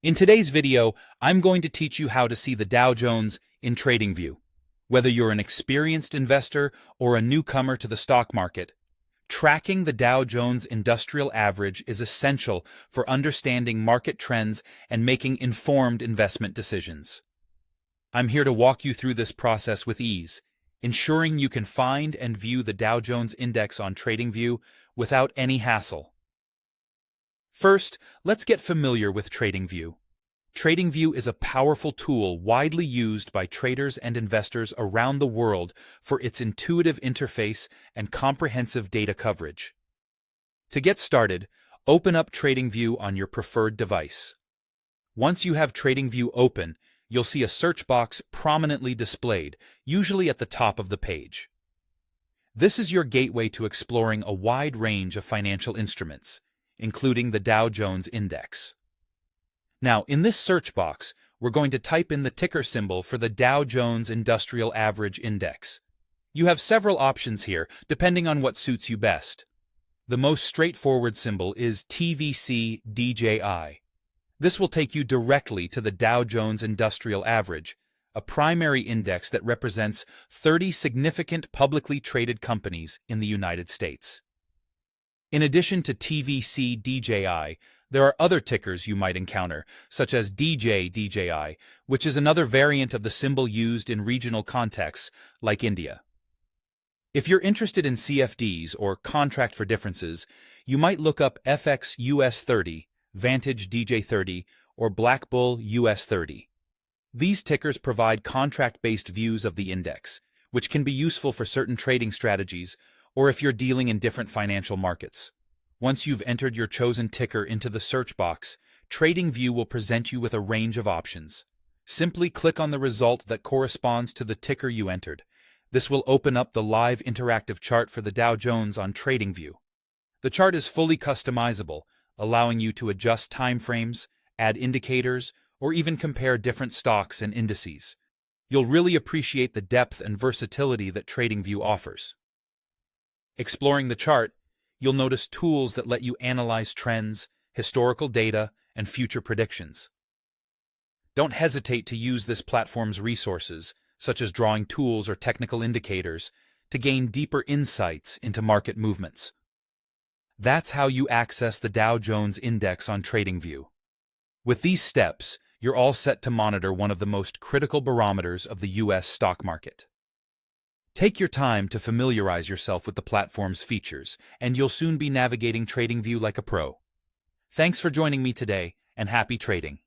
In today's video, I'm going to teach you how to see the Dow Jones in TradingView. Whether you're an experienced investor or a newcomer to the stock market, tracking the Dow Jones Industrial Average is essential for understanding market trends and making informed investment decisions. I'm here to walk you through this process with ease, ensuring you can find and view the Dow Jones Index on TradingView without any hassle. First, let's get familiar with TradingView. TradingView is a powerful tool widely used by traders and investors around the world for its intuitive interface and comprehensive data coverage. To get started, open up TradingView on your preferred device. Once you have TradingView open, you'll see a search box prominently displayed, usually at the top of the page. This is your gateway to exploring a wide range of financial instruments, including the Dow Jones Index. Now, in this search box, we're going to type in the ticker symbol for the Dow Jones Industrial Average Index. You have several options here, depending on what suits you best. The most straightforward symbol is TVC-DJI. This will take you directly to the Dow Jones Industrial Average, a primary index that represents 30 significant publicly traded companies in the United States. In addition to TVC-DJI, there are other tickers you might encounter, such as DJ-DJI, which is another variant of the symbol used in regional contexts, like India. If you're interested in CFDs, or contract for differences, you might look up FX US 30, Vantage DJ 30, or Black Bull US 30. These tickers provide contract-based views of the index, which can be useful for certain trading strategies, or if you're dealing in different financial markets. Once you've entered your chosen ticker into the search box, TradingView will present you with a range of options. Simply click on the result that corresponds to the ticker you entered. This will open up the live interactive chart for the Dow Jones on TradingView. The chart is fully customizable, allowing you to adjust timeframes, add indicators, or even compare different stocks and indices. You'll really appreciate the depth and versatility that TradingView offers. Exploring the chart, you'll notice tools that let you analyze trends, historical data, and future predictions. Don't hesitate to use this platform's resources, such as drawing tools or technical indicators, to gain deeper insights into market movements. That's how you access the Dow Jones Index on TradingView. With these steps, you're all set to monitor one of the most critical barometers of the U.S. stock market. Take your time to familiarize yourself with the platform's features, and you'll soon be navigating TradingView like a pro. Thanks for joining me today, and happy trading.